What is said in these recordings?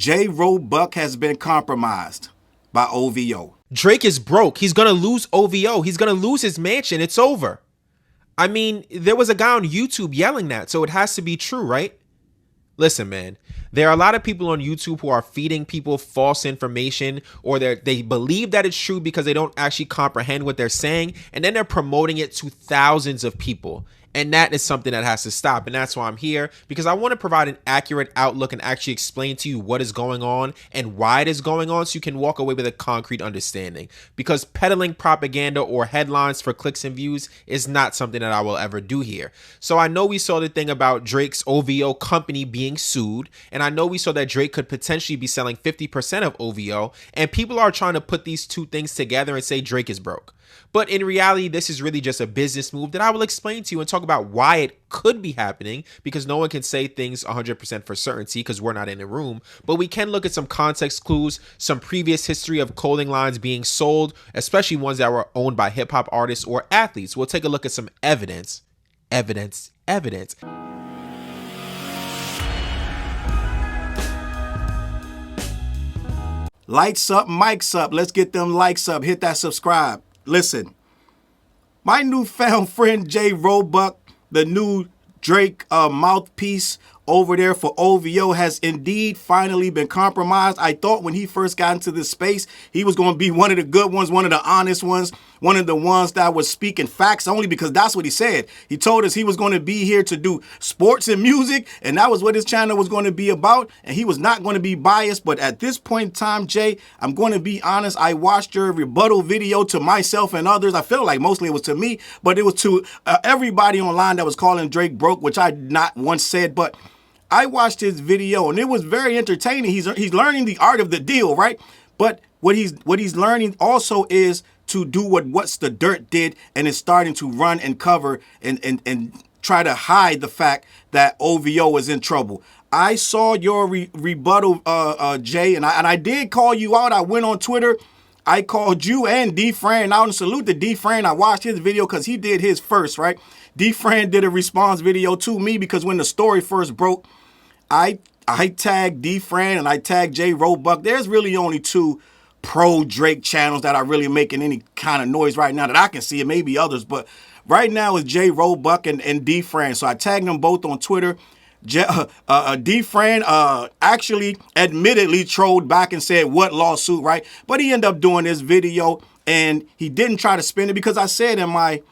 J. Roebuck has been compromised by OVO. Drake is broke. He's going to lose OVO. He's going to lose his mansion. It's over. I mean, there was a guy on YouTube yelling that, so it has to be true, right? Listen, man, there are a lot of people on YouTube who are feeding people false information, or they believe that it's true because they don't actually comprehend what they're saying, and then they're promoting it to thousands of people. And that is something that has to stop. And that's why I'm here, because I want to provide an accurate outlook and actually explain to you what is going on and why it is going on, so you can walk away with a concrete understanding. Because peddling propaganda or headlines for clicks and views is not something that I will ever do here. So I know we saw the thing about Drake's OVO company being sued, and I know we saw that Drake could potentially be selling 50% of OVO, and people are trying to put these two things together and say Drake is broke. But in reality, this is really just a business move that I will explain to you and talk about why it could be happening, because no one can say things 100% for certainty because we're not in the room. But we can look at some context clues, some previous history of clothing lines being sold, especially ones that were owned by hip hop artists or athletes. We'll take a look at some evidence. Lights up, mics up. Let's get them likes up. Hit that subscribe. Listen, my newfound friend J. Roebuck, the new Drake mouthpiece over there for OVO, has indeed finally been compromised. I thought when he first got into this space, he was going to be one of the good ones, one of the honest ones, one of the ones that was speaking facts, only because that's what he said. He told us he was going to be here to do sports and music, and that was what his channel was going to be about, and he was not going to be biased. But at this point in time, Jay, I'm going to be honest, I watched your rebuttal video to myself and others. I feel like mostly it was to me, but it was to everybody online that was calling Drake broke, which I not once said, but I watched his video and it was very entertaining. He's learning the art of the deal, right? But what he's learning also is to do what What's the Dirt did, and is starting to run and cover and try to hide the fact that OVO is in trouble. I saw your rebuttal, Jay, and I did call you out. I went on Twitter. I called you and D-Fran out, and salute to D-Fran. I watched his video because he did his first, right? D-Fran did a response video to me because when the story first broke, I tagged D-Fran and I tagged J. Roebuck. There's really only two pro-Drake channels that are really making any kind of noise right now that I can see, and maybe others, but right now it's J. Roebuck and D-Fran. So I tagged them both on Twitter. D-Fran actually admittedly trolled back and said, what lawsuit, right? But he ended up doing this video and he didn't try to spin it, because I said in my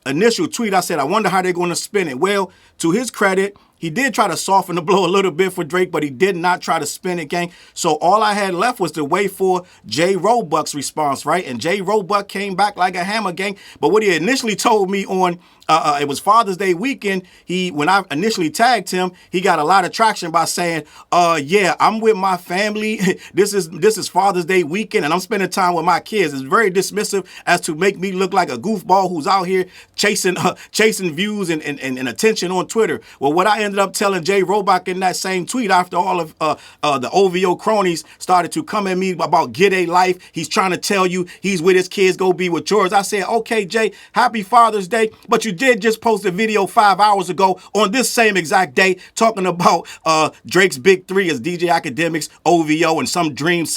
initial tweet, I said, I wonder how they're going to spin it. Well, to his credit, he did try to soften the blow a little bit for Drake, but he did not try to spin it, gang. So all I had left was to wait for J. Roebuck's response, right? And J. Roebuck came back like a hammer, gang. But what he initially told me on, it was Father's Day weekend, when I initially tagged him, he got a lot of traction by saying, yeah, I'm with my family. This is Father's Day weekend, and I'm spending time with my kids. It's very dismissive as to make me look like a goofball who's out here chasing views and attention on Twitter. Well, what I ended up telling J. Roebuck in that same tweet, after all of the OVO cronies started to come at me about get a life, he's trying to tell you he's with his kids, go be with yours. I said, okay, Jay, happy Father's Day, but you did just post a video 5 hours ago on this same exact day talking about Drake's big three as DJ Academics, OVO, and some Dreams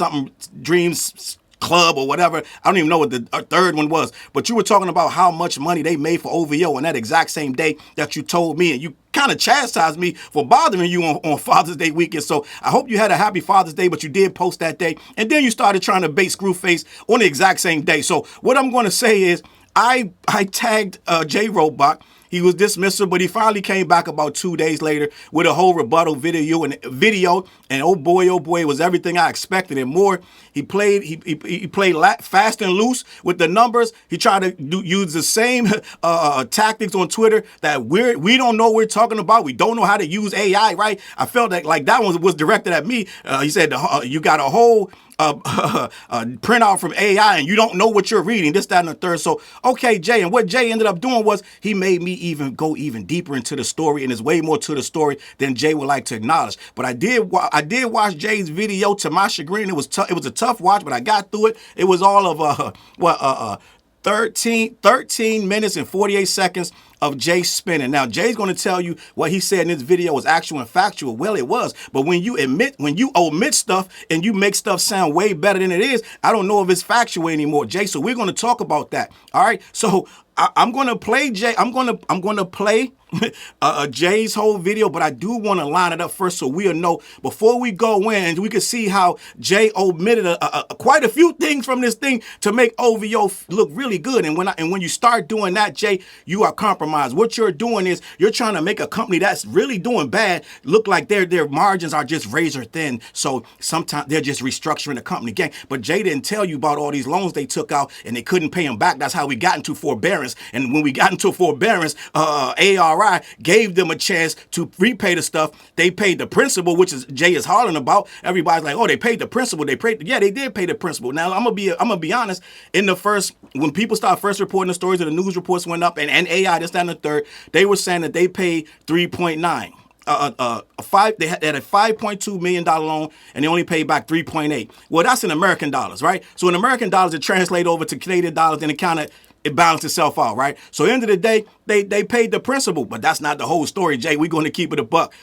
Club or whatever. I don't even know what the third one was, but you were talking about how much money they made for OVO on that exact same day that you told me, and you kind of chastised me for bothering you on Father's Day weekend. So I hope you had a happy Father's Day, but you did post that day, and then you started trying to bait Screwface on the exact same day. So what I'm going to say is I tagged J. Roebuck. He was dismissive, but he finally came back about 2 days later with a whole rebuttal video, and oh boy, it was everything I expected and more. He played fast and loose with the numbers. He tried to use the same tactics on Twitter that we don't know what we're talking about. We don't know how to use AI, right? I felt like that one was directed at me. He said, you got a whole printout from AI and you don't know what you're reading, this, that, and the third. So, okay, Jay, and what Jay ended up doing was he made me go even deeper into the story, and there's way more to the story than Jay would like to acknowledge. But I did watch Jay's video. To my chagrin, it was a tough watch, but I got through it. It was all of 13 minutes and 48 seconds of Jay spinning. Now, Jay's going to tell you what he said in this video was actual and factual. Well, it was. But when you omit stuff and you make stuff sound way better than it is, I don't know if it's factual anymore, Jay. So we're going to talk about that. All right. So I'm going to play Jay. I'm going to play Jay's whole video, but I do want to line it up first so we'll know before we go in, and we can see how Jay omitted quite a few things from this thing to make OVO look really good. And when you start doing that, Jay, you are compromised. What you're doing is you're trying to make a company that's really doing bad look like their margins are just razor thin. So sometimes they're just restructuring the company, gang. But Jay didn't tell you about all these loans they took out and they couldn't pay them back. That's how we got into forbearance. And when we got into forbearance, ARI gave them a chance to repay the stuff. They paid the principal, which is Jay is hollering about. Everybody's like, oh, they paid the principal. Yeah, they did pay the principal. Now I'm gonna be honest. When people start first reporting the stories and the news reports went up and AI, this, that, and the third, they were saying that they paid 3.9. They had a $5.2 million loan and they only paid back 3.8. Well, that's in American dollars, right? So in American dollars, it translates over to Canadian dollars and it balanced itself out, right? So at the end of the day, they paid the principal, but that's not the whole story, Jay. We're going to keep it a buck.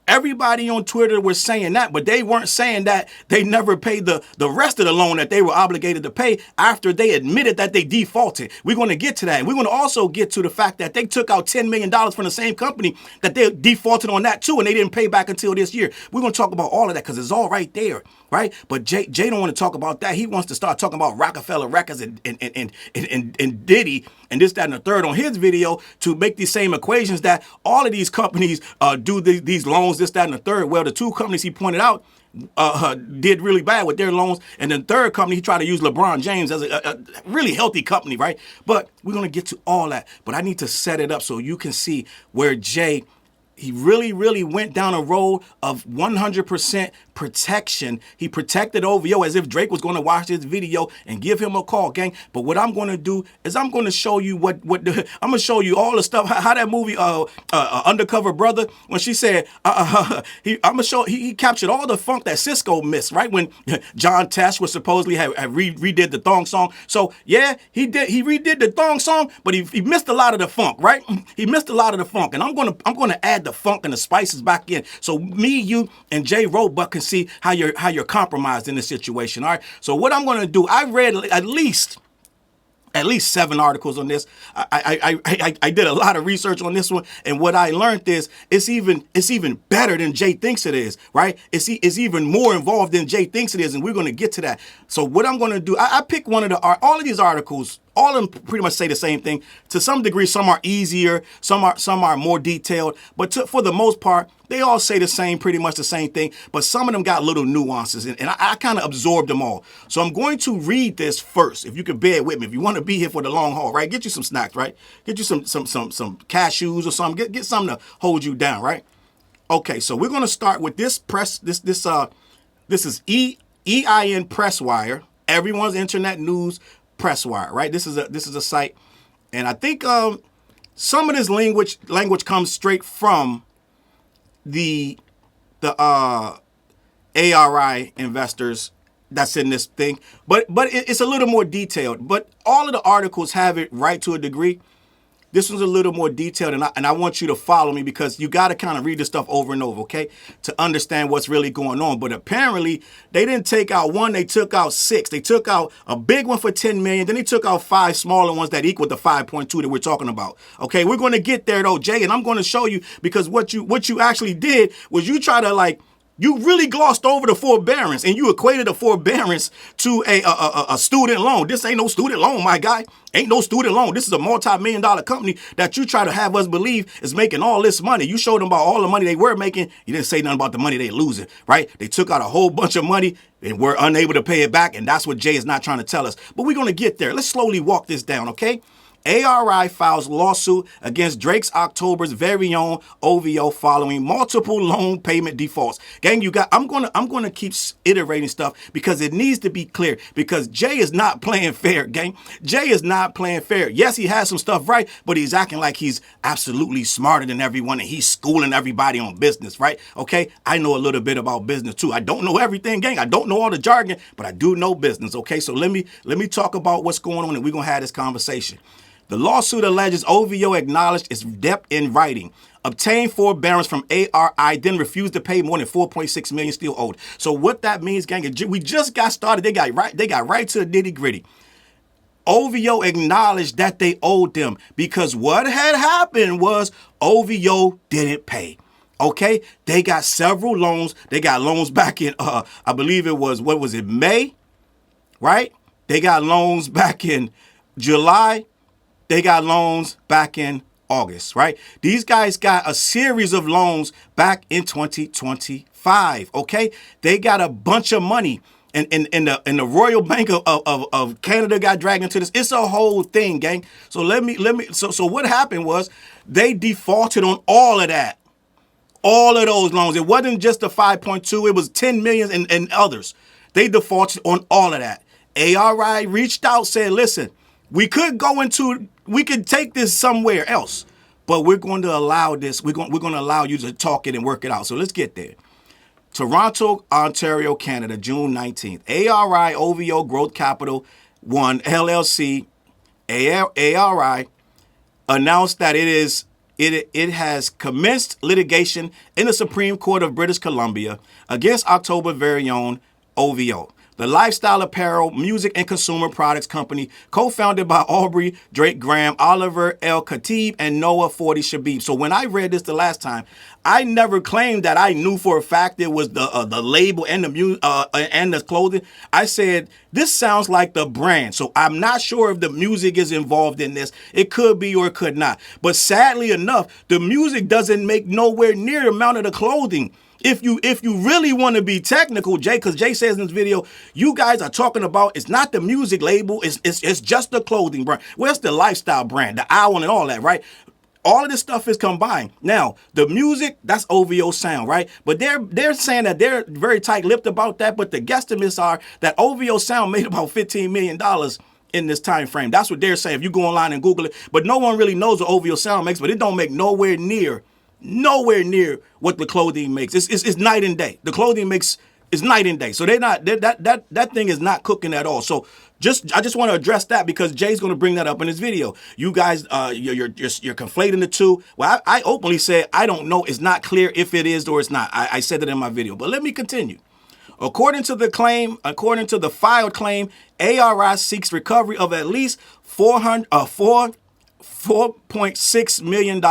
Everybody on Twitter was saying that, but they weren't saying that they never paid the rest of the loan that they were obligated to pay after they admitted that they defaulted. We're going to get to that. And we're going to also get to the fact that they took out $10 million from the same company that they defaulted on that too, and they didn't pay back until this year. We're going to talk about all of that because it's all right there, right? But Jay don't want to talk about that. He wants to start talking about Rockefeller Records and Diddy and this, that, and the third on his video to make these same equations that all of these companies do these loans, this, that, and the third. Well, the two companies he pointed out did really bad with their loans. And then third company, he tried to use LeBron James as a really healthy company, right? But we're going to get to all that. But I need to set it up so you can see where Jay, he really, really went down a road of 100% protection. He protected OVO as if Drake was going to watch this video and give him a call, gang. But what I'm going to do is I'm going to show you I'm going to show you all the stuff, how that movie, Undercover Brother, when she said, he captured all the funk that Cisco missed, right? When John Tesh was supposedly had redid the thong song. So yeah, he redid the thong song, but he missed a lot of the funk, right? He missed a lot of the funk. And I'm going to add the funk and the spices back in. So me, you, and Jay Roebuck can see how you're compromised in this situation. All right. So what I'm going to do, I read at least 7 articles on this. I did a lot of research on this one, and what I learned is it's even better than Jay thinks it is, right? It's even more involved than Jay thinks it is, and we're going to get to that. So what I'm going to do, I pick all of these articles. All of them pretty much say the same thing. To some degree, some are easier, some are more detailed, but for the most part, they all say pretty much the same thing, but some of them got little nuances, and I kind of absorbed them all. So I'm going to read this first, if you could bear with me. If you want to be here for the long haul, right? Get you some snacks, right? Get you some cashews or something. Get something to hold you down, right? Okay, so we're going to start with this press. This is EIN Presswire, everyone's internet news Presswire, right? This is a site, and I think some of this language comes straight from the ARI investors that's in this thing, but it's a little more detailed. But all of the articles have it right to a degree. This one's a little more detailed, and I want you to follow me because you got to kind of read this stuff over and over, okay, to understand what's really going on. But apparently, they didn't take out one; they took out 6. They took out a big one for $10 million. Then they took out 5 smaller ones that equaled the 5.2 that we're talking about. Okay, we're going to get there though, Jay, and I'm going to show you because what you actually did was you try to you really glossed over the forbearance and you equated the forbearance to a student loan. This ain't no student loan, my guy. Ain't no student loan. This is a multi-million-dollar company that you try to have us believe is making all this money. You showed them about all the money they were making. You didn't say nothing about the money they losing, right? They took out a whole bunch of money and were unable to pay it back. And that's what Jay is not trying to tell us. But we're going to get there. Let's slowly walk this down, okay? ARI files lawsuit against Drake's October's very own OVO following multiple loan payment defaults. Gang, I'm gonna keep iterating stuff because it needs to be clear, because Jay is not playing fair, gang. Jay is not playing fair. Yes, he has some stuff right, but he's acting like he's absolutely smarter than everyone and he's schooling everybody on business, right? Okay, I know a little bit about business too. I don't know everything, gang. I don't know all the jargon, but I do know business, okay? So let me talk about what's going on and we're gonna have this conversation. The lawsuit alleges OVO acknowledged its debt in writing, obtained forbearance from ARI, then refused to pay more than $4.6 million still owed. So what that means, gang, we just got started. They got right to the nitty gritty. OVO acknowledged that they owed them because what had happened was OVO didn't pay. Okay, they got several loans. They got loans back in, I believe it was, May, right? They got loans back in July. They got loans back in August, right? These guys got a series of loans back in 2025, okay? They got a bunch of money. And the Royal Bank of Canada got dragged into this. It's a whole thing, gang. So so what happened was they defaulted on all of that. All of those loans. It wasn't just the 5.2, it was 10 million and others. They defaulted on all of that. ARI reached out, said, listen, we could take this somewhere else, but we're going to allow this. We're going to allow you to talk it and work it out. So let's get there. Toronto, Ontario, Canada, June 19th. ARI OVO Growth Capital 1 LLC, ARI, announced that it has commenced litigation in the Supreme Court of British Columbia against October very own OVO, the lifestyle apparel, music, and consumer products company co-founded by Aubrey Drake Graham, Oliver L. Khatib, and Noah 40 Shabib. So when I read this the last time, I never claimed that I knew for a fact it was the label and the clothing. I said, this sounds like the brand. So I'm not sure if the music is involved in this. It could be or it could not. But sadly enough, the music doesn't make nowhere near the amount of the clothing. If you really want to be technical, Jay, because Jay says in this video, you guys are talking about it's not the music label, it's just the clothing brand. Where's the lifestyle brand, the owl and all that, right? All of this stuff is combined. Now, the music, that's OVO sound, right? But they're saying that they're very tight-lipped about that, but the guesstimates are that OVO sound made about $15 million in this time frame. That's what they're saying if you go online and Google it. But no one really knows what OVO sound makes, but it don't make nowhere near what the clothing makes. It's night and day. The clothing makes is night and day. So they're not that thing is not cooking at all. So I just want to address that because Jay's going to bring that up in his video. You guys, you're conflating the two. Well, I openly said I don't know. It's not clear if it is or it's not. I said it in my video. But let me continue. According to the filed claim, ARI seeks recovery of at least $4.6 million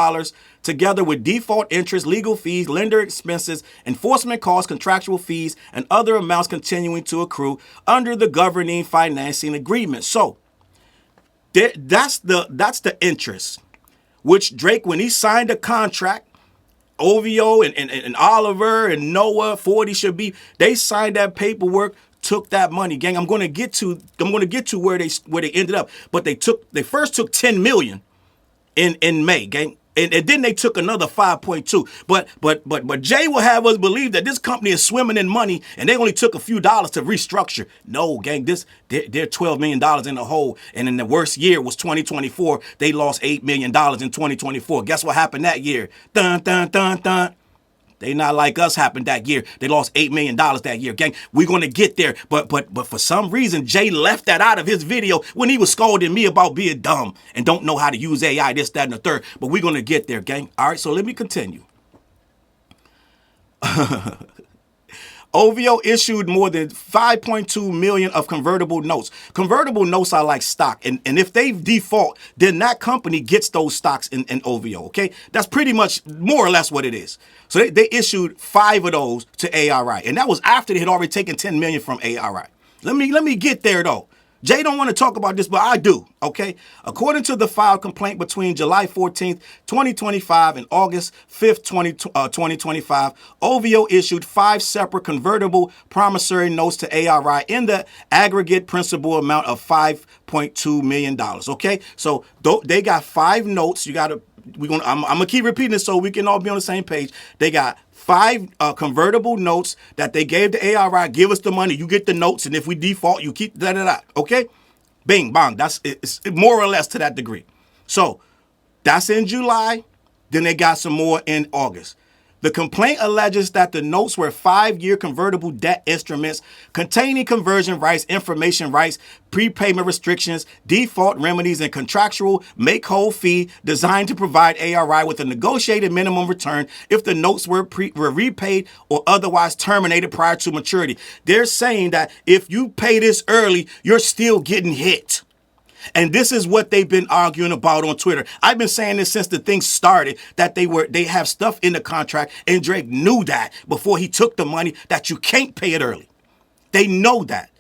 together with default interest, legal fees, lender expenses, enforcement costs, contractual fees, and other amounts continuing to accrue under the governing financing agreement. So that's the interest, which Drake, when he signed a contract, OVO and Oliver and Noah 40 should be, they signed that paperwork, took that money. Gang, I'm going to get to where they ended up, but they first took 10 million in May, gang. And then they took another 5.2. But Jay will have us believe that this company is swimming in money and they only took a few dollars to restructure. No, gang, they're $12 million in the hole. And in the worst year was 2024. They lost $8 million in 2024. Guess what happened that year? Dun, dun, dun, dun. They not like us happened that year. They lost $8 million that year. Gang, we're going to get there. But for some reason, Jay left that out of his video when he was scolding me about being dumb and don't know how to use AI, this, that, and the third. But we're going to get there, gang. All right, so let me continue. OVO issued more than 5.2 million of convertible notes. Convertible notes are like stock. And if they default, then that company gets those stocks in OVO, okay? That's pretty much more or less what it is. So they issued 5 of those to ARI. And that was after they had already taken 10 million from ARI. Let me get there, though. Jay don't want to talk about this, but I do, okay? According to the filed complaint between July 14th, 2025 and August 5th, 2025, OVO issued 5 separate convertible promissory notes to ARI in the aggregate principal amount of $5.2 million, okay? So they got 5 notes. I'm gonna keep repeating this so we can all be on the same page. They got 5 convertible notes that they gave to ARI. Give us the money. You get the notes, and if we default, you keep da-da-da. Okay? Bing, bang. It's more or less to that degree. So that's in July. Then they got some more in August. The complaint alleges that the notes were 5-year convertible debt instruments containing conversion rights, information rights, prepayment restrictions, default remedies, and contractual make-whole fee designed to provide ARI with a negotiated minimum return if the notes were repaid or otherwise terminated prior to maturity. They're saying that if you pay this early, you're still getting hit. And this is what they've been arguing about on Twitter. I've been saying this since the thing started, that they have stuff in the contract, and Drake knew that before he took the money, that you can't pay it early. They know that.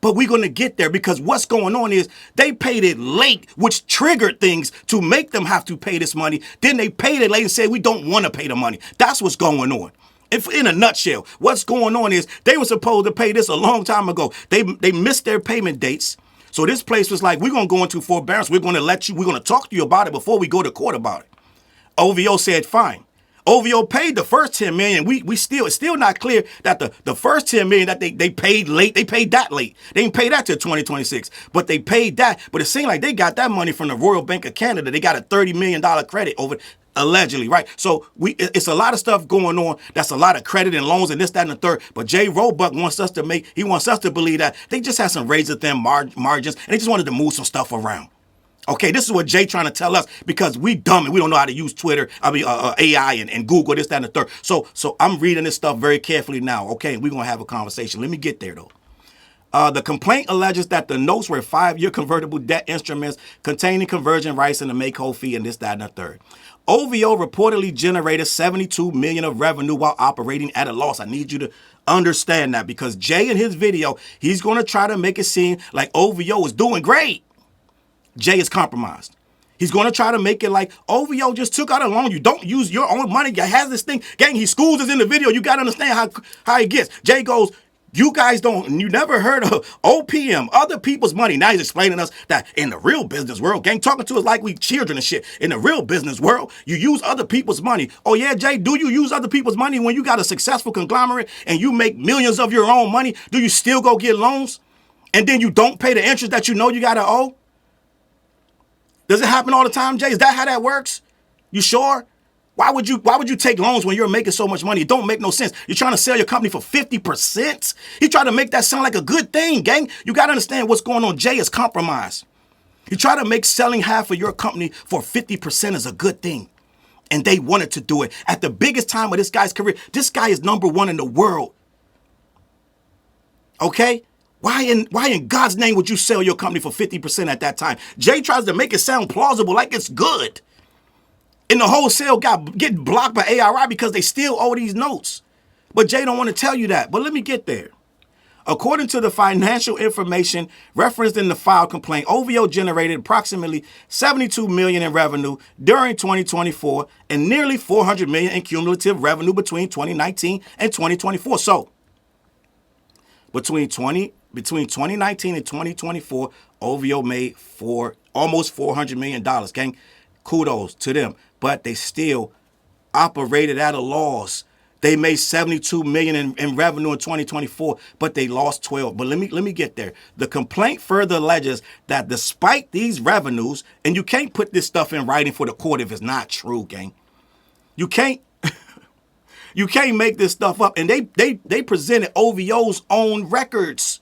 But we're going to get there, because what's going on is they paid it late, which triggered things to make them have to pay this money. Then they paid it late and said, we don't want to pay the money. That's what's going on. If in a nutshell, what's going on is they were supposed to pay this a long time ago. They missed their payment dates. So this place was like, we're going to go into forbearance. We're going to talk to you about it before we go to court about it. OVO said, fine. OVO paid the first $10 million. It's still not clear that the first $10 million that they paid late, they paid that late. They didn't pay that till 2026, but they paid that. But it seemed like they got that money from the Royal Bank of Canada. They got a $30 million credit over, allegedly, right? So it's a lot of stuff going on. That's a lot of credit and loans and this, that, and the third. But Jay Roebuck wants us to believe that they just had some razor thin margins, and they just wanted to move some stuff around. Okay, this is what Jay trying to tell us, because we dumb and we don't know how to use Twitter, AI and Google, this, that, and the third. So I'm reading this stuff very carefully now, okay? And we're going to have a conversation. Let me get there, though. The complaint alleges that the notes were 5-year convertible debt instruments containing conversion rights and a make-whole fee and this, that, and the third. OVO reportedly generated $72 million of revenue while operating at a loss. I need you to understand that, because Jay in his video, he's going to try to make it seem like OVO is doing great. Jay is compromised. He's going to try to make it like OVO just took out a loan. You don't use your own money. You has this thing. Gang, he schools us in the video. You got to understand how it gets. Jay goes, you guys you never heard of OPM, other people's money. Now he's explaining us that in the real business world, gang, talking to us like we children and shit. In the real business world, you use other people's money. Oh yeah, Jay, do you use other people's money when you got a successful conglomerate and you make millions of your own money? Do you still go get loans? And then you don't pay the interest that you know you got to owe? Does it happen all the time, Jay? Is that how that works? You sure? Why would you take loans when you're making so much money? It don't make no sense. You're trying to sell your company for 50%? He tried to make that sound like a good thing, gang. You got to understand what's going on. Jay is compromised. You try to make selling half of your company for 50% is a good thing. And they wanted to do it at the biggest time of this guy's career. This guy is #1 in the world. Okay? Why in God's name would you sell your company for 50% at that time? Jay tries to make it sound plausible, like it's good. And the wholesale getting blocked by ARI because they still owe these notes. But Jay don't want to tell you that. But let me get there. According to the financial information referenced in the file complaint, OVO generated approximately $72 million in revenue during 2024 and nearly $400 million in cumulative revenue between 2019 and 2024. So between 2019 and 2024, OVO made almost $400 million. Gang, kudos to them. But they still operated at a loss. They made $72 million in revenue in 2024, but they lost 12. But let me get there. The complaint further alleges that despite these revenues, and you can't put this stuff in writing for the court if it's not true, gang. You can't make this stuff up. And they presented OVO's own records.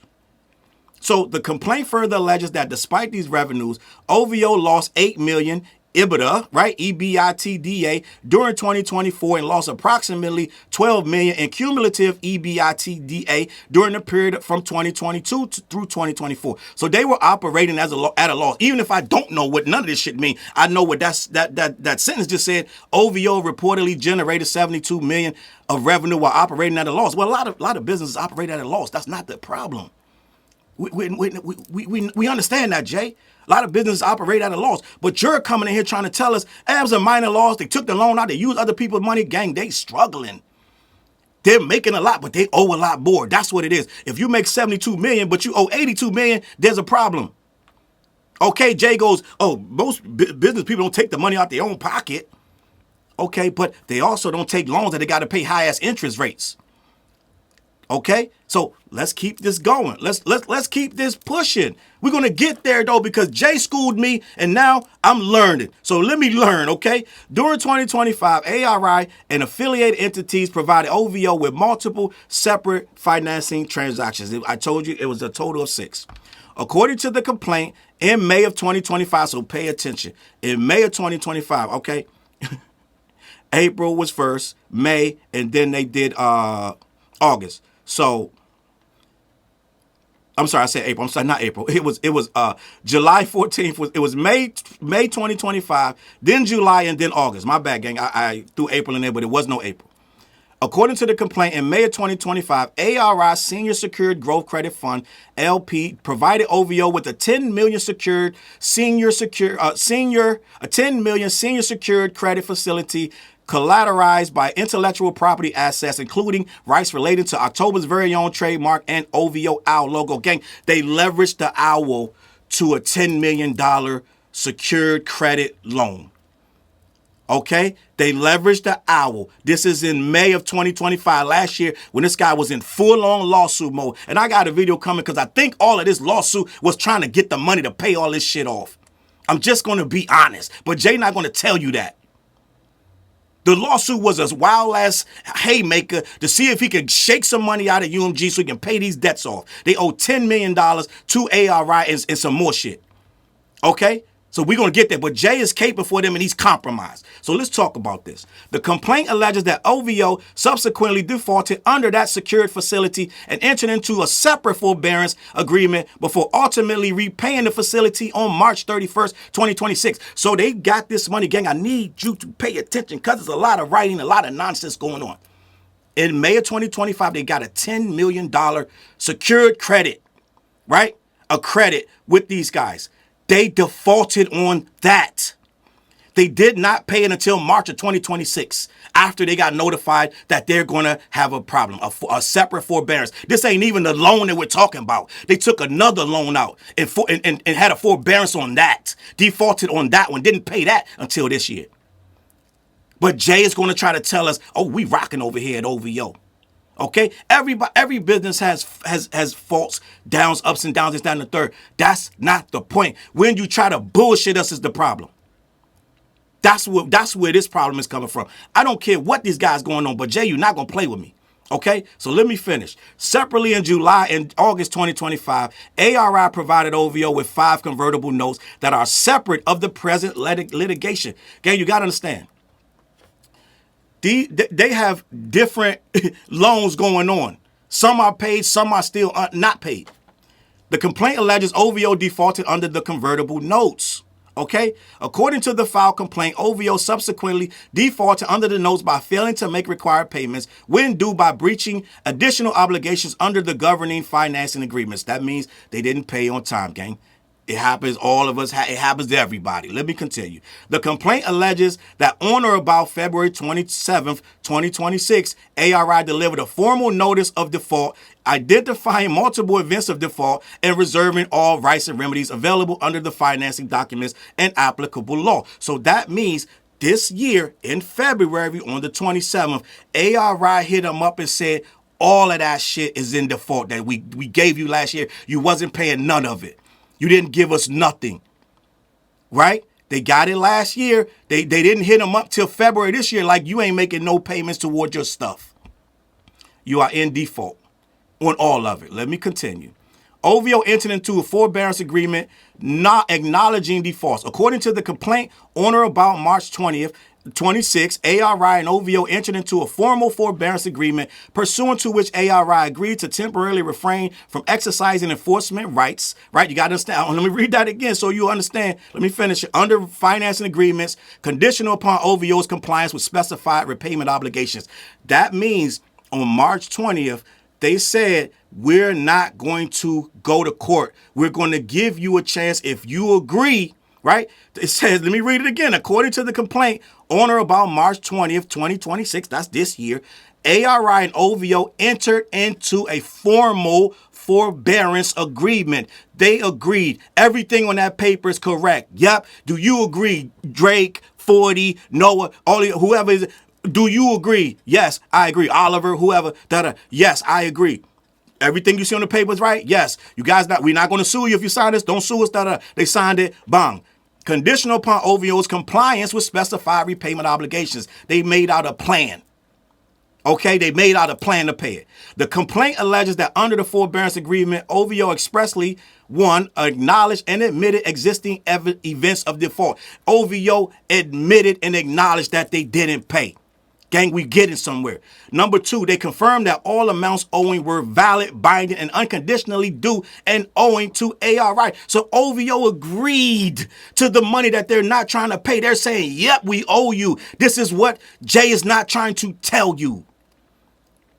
So the complaint further alleges that despite these revenues, OVO lost $8 million EBITDA, right? EBITDA during 2024 and lost approximately $12 million in cumulative EBITDA during the period from 2022 through 2024. So they were operating at a loss. Even if I don't know what none of this shit mean, I know what that sentence just said. OVO reportedly generated $72 million of revenue while operating at a loss. Well, a lot of businesses operate at a loss. That's not the problem. We understand that, Jay. A lot of businesses operate at a loss, but you're coming in here trying to tell us it was a minor loss. They took the loan out. They used other people's money. Gang, they struggling. They're making a lot, but they owe a lot more. That's what it is. If you make 72 million, but you owe 82 million, there's a problem. Okay, Jay goes, oh, most business people don't take the money out their own pocket. Okay, but they also don't take loans that they got to pay high-ass interest rates. Okay, so let's keep this going. Let's keep this pushing. We're gonna get there though, because Jay schooled me and now I'm learning. So let me learn, okay? During 2025, ARI and affiliated entities provided OVO with multiple separate financing transactions. I told you it was a total of 6. According to the complaint, in May of 2025, so pay attention. In May of 2025, okay? April was first, May, and then they did August. So, I'm sorry, I said April. I'm sorry, not April. It was July 14th. It was May 2025, then July, and then August. My bad, gang. I threw April in there, but it was no April. According to the complaint, in May of 2025, ARI Senior Secured Growth Credit Fund LP provided OVO with a 10 million secured senior secured credit facility collateralized by intellectual property assets, including rights related to October's very own trademark and OVO OWL logo. Gang, they leveraged the OWL to a $10 million secured credit loan. Okay? They leveraged the OWL. This is in May of 2025, last year, when this guy was in full-on lawsuit mode. And I got a video coming because I think all of this lawsuit was trying to get the money to pay all this shit off. I'm just going to be honest. But Jay not going to tell you that. The lawsuit was a wild-ass haymaker to see if he could shake some money out of UMG so he can pay these debts off. They owe $10 million to ARI and some more shit. Okay? So we're going to get there. But Jay is caping for them and he's compromised. So let's talk about this. The complaint alleges that OVO subsequently defaulted under that secured facility and entered into a separate forbearance agreement before ultimately repaying the facility on March 31st, 2026. So they got this money. Gang, I need you to pay attention because there's a lot of writing, a lot of nonsense going on. In May of 2025, they got a $10 million secured credit, right? A credit with these guys. They defaulted on that. They did not pay it until March of 2026 after they got notified that they're going to have a problem, a separate forbearance. This ain't even the loan that we're talking about. They took another loan out and had a forbearance on that, defaulted on that one, didn't pay that until this year. But Jay is going to try to tell us, oh, we rocking over here at OVO. Okay, every business has faults, downs, ups and downs, this, that, and the third. That's not the point. When you try to bullshit us is the problem. That's where this problem is coming from. I don't care what these guys going on, but Jay, you're not gonna play with me. Okay, so let me finish. Separately in July and August 2025, ARI provided OVO with 5 convertible notes that are separate of the present litigation. Gang, you gotta understand. They have different loans going on. Some are paid, some are still not paid. The complaint alleges OVO defaulted under the convertible notes. Okay? According to the filed complaint, OVO subsequently defaulted under the notes by failing to make required payments when due by breaching additional obligations under the governing financing agreements. That means they didn't pay on time, gang. It happens, all of us, it happens to everybody. Let me continue. The complaint alleges that on or about February 27th, 2026, ARI delivered a formal notice of default, identifying multiple events of default and reserving all rights and remedies available under the financing documents and applicable law. So that means this year, in February, on the 27th, ARI hit them up and said, all of that shit is in default that we gave you last year. You wasn't paying none of it. You didn't give us nothing, right? They got it last year. They didn't hit them up till February this year like you ain't making no payments toward your stuff. You are in default on all of it. Let me continue. OVO entered into a forbearance agreement not acknowledging defaults. According to the complaint, on or about March 20th, 26, ARI and OVO entered into a formal forbearance agreement pursuant to which ARI agreed to temporarily refrain from exercising enforcement rights, right? You got to understand. Let me read that again so you understand. Let me finish it. Under financing agreements, conditional upon OVO's compliance with specified repayment obligations. That means on March 20th, They said, we're not going to go to court. We're going to give you a chance if you agree, right? It says, let me read it again. According to the complaint, on or about March 20th, 2026, that's this year, ARI and OVO entered into a formal forbearance agreement. They agreed. Everything on that paper is correct. Yep. Do you agree, Drake, 40, Noah, whoever is? Do you agree? Yes, I agree. Oliver, whoever, yes, I agree. Everything you see on the paper is right? Yes. You guys, we're not going to sue you if you sign this. Don't sue us. They signed it. Bang. Conditional upon OVO's compliance with specified repayment obligations. They made out a plan. Okay, they made out a plan to pay it. The complaint alleges that under the forbearance agreement, OVO expressly, one, acknowledged and admitted existing events of default. OVO admitted and acknowledged that they didn't pay. Gang, we getting somewhere. Number two, they confirmed that all amounts owing were valid, binding, and unconditionally due and owing to ARI. So OVO agreed to the money that they're not trying to pay. They're saying, yep, we owe you. This is what Jay is not trying to tell you.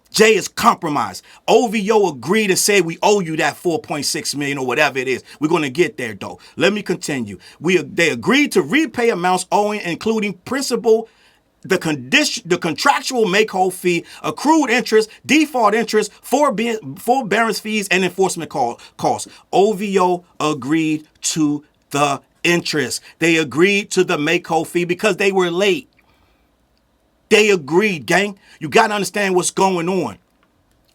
Jay is compromised. OVO agreed and said we owe you that 4.6 million or whatever it is. We're going to get there though. Let me continue. They agreed to repay amounts owing, including principal, the contractual make-whole fee, accrued interest, default interest, forbearance fees, and enforcement costs. OVO agreed to the interest. They agreed to the make-whole fee because they were late. They agreed, gang. You got to understand what's going on.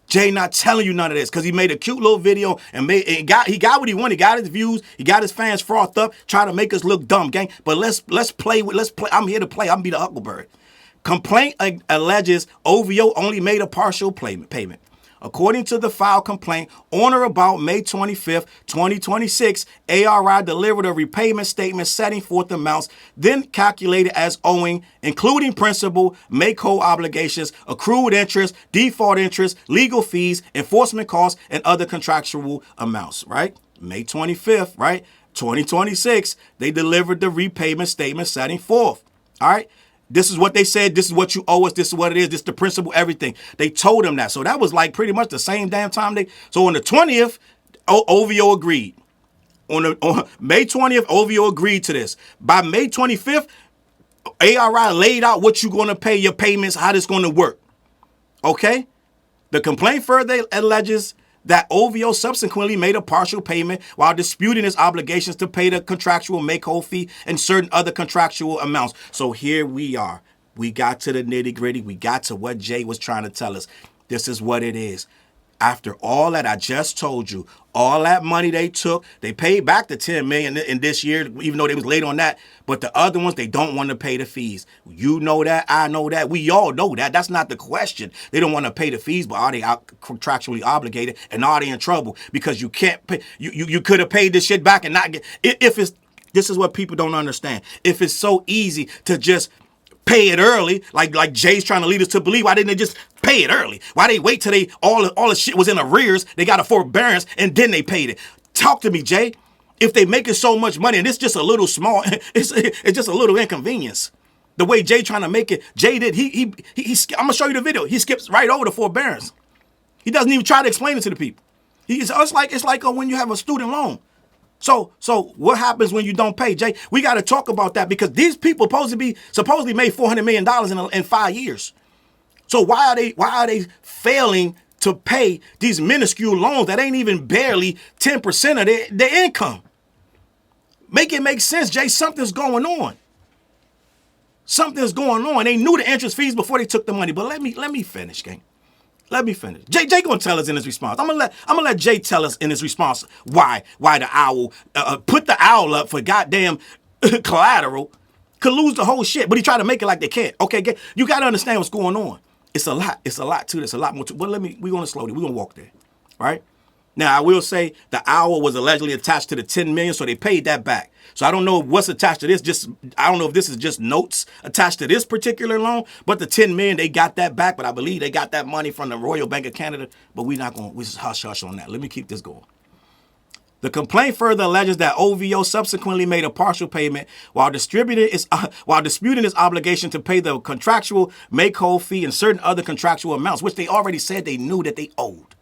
Jay not telling you none of this because he made a cute little video and he got what he wanted. He got his views. He got his fans frothed up, trying to make us look dumb, gang. But let's play. I'm here to play. I'm be the Huckleberry. Complaint alleges OVO only made a partial payment. According to the filed complaint, on or about May 25th, 2026, ARI delivered a repayment statement setting forth amounts then calculated as owing, including principal, make-whole obligations, accrued interest, default interest, legal fees, enforcement costs, and other contractual amounts, right? May 25th, right? 2026, they delivered the repayment statement setting forth, all right? This is what they said. This is what you owe us. This is what it is. This is the principal, everything. They told them that. So that was like pretty much the same damn time so on the 20th, OVO agreed. On May 20th, OVO agreed to this. By May 25th, ARI laid out what you're going to pay, your payments, how this going to work. Okay? The complaint further alleges that OVO subsequently made a partial payment while disputing its obligations to pay the contractual make-whole fee and certain other contractual amounts. So here we are. We got to the nitty-gritty. We got to what Jay was trying to tell us. This is what it is. After all that I just told you, all that money they took, they paid back the $10 million in this year, even though they was late on that. But the other ones, they don't want to pay the fees. You know that. I know that. We all know that. That's not the question. They don't want to pay the fees, but are they contractually obligated? And are they in trouble? Because you can't pay. You could have paid this shit back and not get. This is what people don't understand. If it's so easy to just pay it early, like Jay's trying to lead us to believe, why didn't they just pay it early? Why they wait till all the shit was in arrears, they got a forbearance, and then they paid it? Talk to me, Jay. If they making so much money, and it's just a little small, it's just a little inconvenience. The way Jay trying to make it, Jay did, I'm gonna show you the video. He skips right over the forbearance. He doesn't even try to explain it to the people. It's like when you have a student loan. So what happens when you don't pay, Jay? We got to talk about that because these people supposedly made $400 million in 5 years. So why are they failing to pay these minuscule loans that ain't even barely 10% of their income? Make it make sense, Jay. Something's going on. Something's going on. They knew the interest fees before they took the money. But let me finish, gang. Let me finish. Jay gonna tell us in his response. I'm gonna let Jay tell us in his response why the owl put the owl up for goddamn collateral, could lose the whole shit, but he tried to make it like they can't. Okay, you gotta understand what's going on. It's a lot to this, a lot more to. But we're gonna slowly, we're gonna walk there, right? Now I will say the owl was allegedly attached to the 10 million, so they paid that back. So I don't know what's attached to this. I don't know if this is just notes attached to this particular loan, but the 10 million, they got that back. But I believe they got that money from the Royal Bank of Canada. But we just hush on that. Let me keep this going. The complaint further alleges that OVO subsequently made a partial payment while disputing its obligation to pay the contractual make-whole fee and certain other contractual amounts, which they already said they knew that they owed.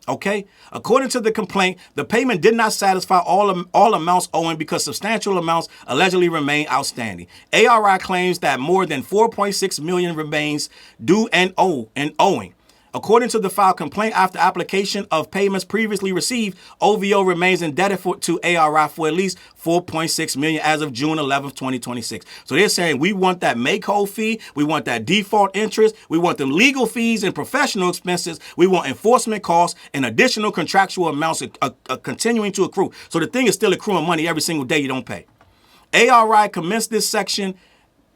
Okay? According to the complaint, the payment did not satisfy all amounts owing because substantial amounts allegedly remain outstanding. ARI claims that more than 4.6 million remains due and owing. According to the filed complaint, after application of payments previously received, OVO remains indebted to ARI for at least 4.6 million as of June 11th, 2026. So they're saying we want that make-whole fee, we want that default interest, we want them legal fees and professional expenses, we want enforcement costs and additional contractual amounts continuing to accrue. So the thing is still accruing money every single day you don't pay. ARI commenced this section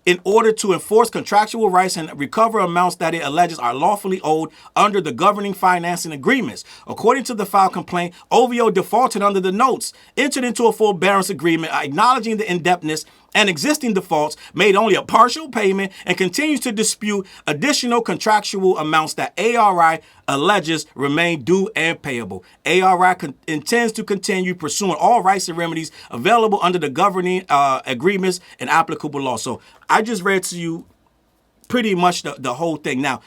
in order to enforce contractual rights and recover amounts that it alleges are lawfully owed under the governing financing agreements. According to the filed complaint, OVO defaulted under the notes, entered into a forbearance agreement acknowledging the indebtedness and existing defaults, made only a partial payment, and continues to dispute additional contractual amounts that ARI alleges remain due and payable. ARI intends to continue pursuing all rights and remedies available under the governing agreements and applicable law. So I just read to you pretty much the whole thing. Now,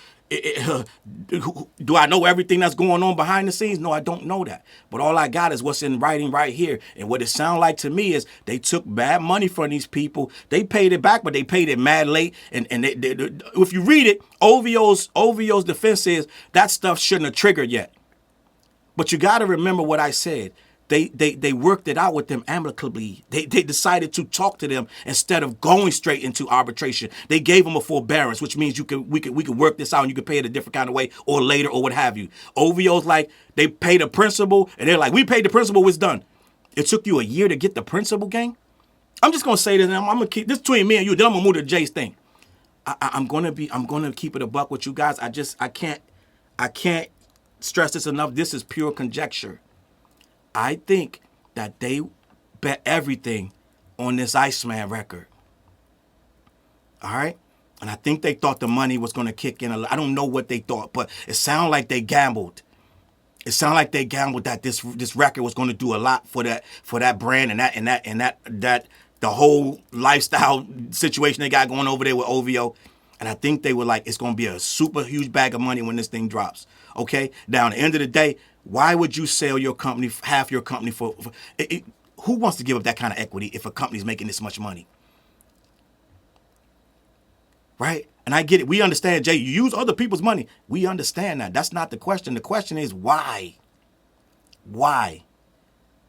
do I know everything that's going on behind the scenes? No, I don't know that. But all I got is what's in writing right here. And what it sounds like to me is they took bad money from these people. They paid it back, but they paid it mad late. And they, if you read it, OVO's defense is that stuff shouldn't have triggered yet. But you got to remember what I said. They worked it out with them amicably. They decided to talk to them instead of going straight into arbitration. They gave them a forbearance, which means we could work this out and you could pay it a different kind of way or later or what have you. OVO's like, they pay the principal and they're like, we paid the principal, it's done. It took you a year to get the principal, gang? I'm just gonna say this, and I'm gonna keep this between me and you, then I'm gonna move to Jay's thing. I'm gonna keep it a buck with you guys. I can't stress this enough. This is pure conjecture. I think that they bet everything on this Iceman record. All right? And I think they thought the money was going to kick in. I don't know what they thought, but it sounded like they gambled. It sounded like they gambled that this record was going to do a lot for that brand and that the whole lifestyle situation they got going over there with OVO. And I think they were like, it's going to be a super huge bag of money when this thing drops. Okay? Now, at the end of the day, why would you sell your company, half your company for who wants to give up that kind of equity if a company's making this much money? Right? And I get it. We understand, Jay, you use other people's money. We understand that. That's not the question. The question is why? Why?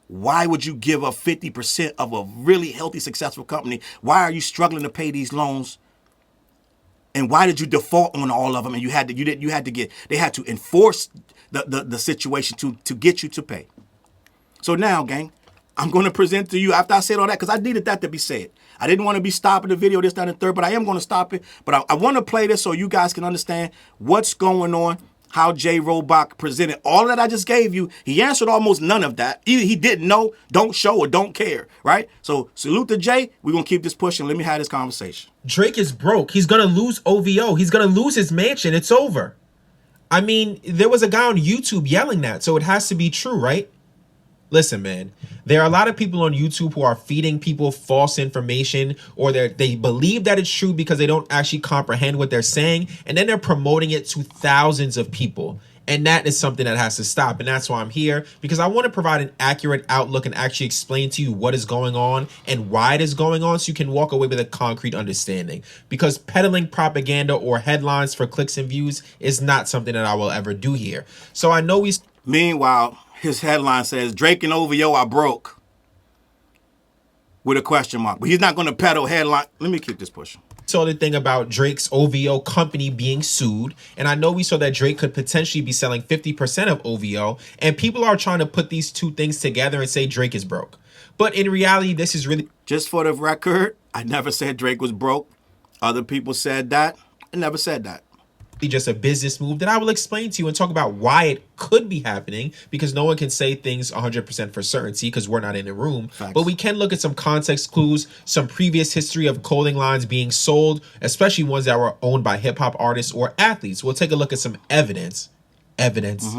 Why would you give up 50% of a really healthy, successful company? Why are you struggling to pay these loans? And why did you default on all of them? And they had to enforce the situation to get you to pay. So now, gang, I'm going to present to you after I said all that, because I needed that to be said. I didn't want to be stopping the video, this, that, and the third, but I am going to stop it. But I want to play this so you guys can understand what's going on, how Jay Roebuck presented all that I just gave you. He answered almost none of that. Either he didn't know, don't show, or don't care, right? So salute to Jay. We're going to keep this pushing. Let me have this conversation. Drake is broke. He's going to lose OVO. He's going to lose his mansion. It's over. I mean, there was a guy on YouTube yelling that, so it has to be true, right? Listen, man, there are a lot of people on YouTube who are feeding people false information, or they believe that it's true because they don't actually comprehend what they're saying, and then they're promoting it to thousands of people. And that is something that has to stop. And that's why I'm here, because I want to provide an accurate outlook and actually explain to you what is going on and why it is going on, so you can walk away with a concrete understanding. Because peddling propaganda or headlines for clicks and views is not something that I will ever do here. So I know we... Meanwhile, his headline says, Drake and OVO are broke, with a question mark. But he's not going to peddle headline. Let me keep this pushing. Saw the thing about Drake's OVO company being sued, and I know we saw that Drake could potentially be selling 50% of OVO, and people are trying to put these two things together and say Drake is broke. But in reality, this is really... Just for the record, I never said Drake was broke. Other people said that. I never said that. Just a business move that I will explain to you and talk about why it could be happening, because no one can say things 100% for certainty because we're not in the room. Facts. But we can look at some context clues, some previous history of clothing lines being sold, especially ones that were owned by hip-hop artists or athletes. We'll take a look at some evidence, evidence.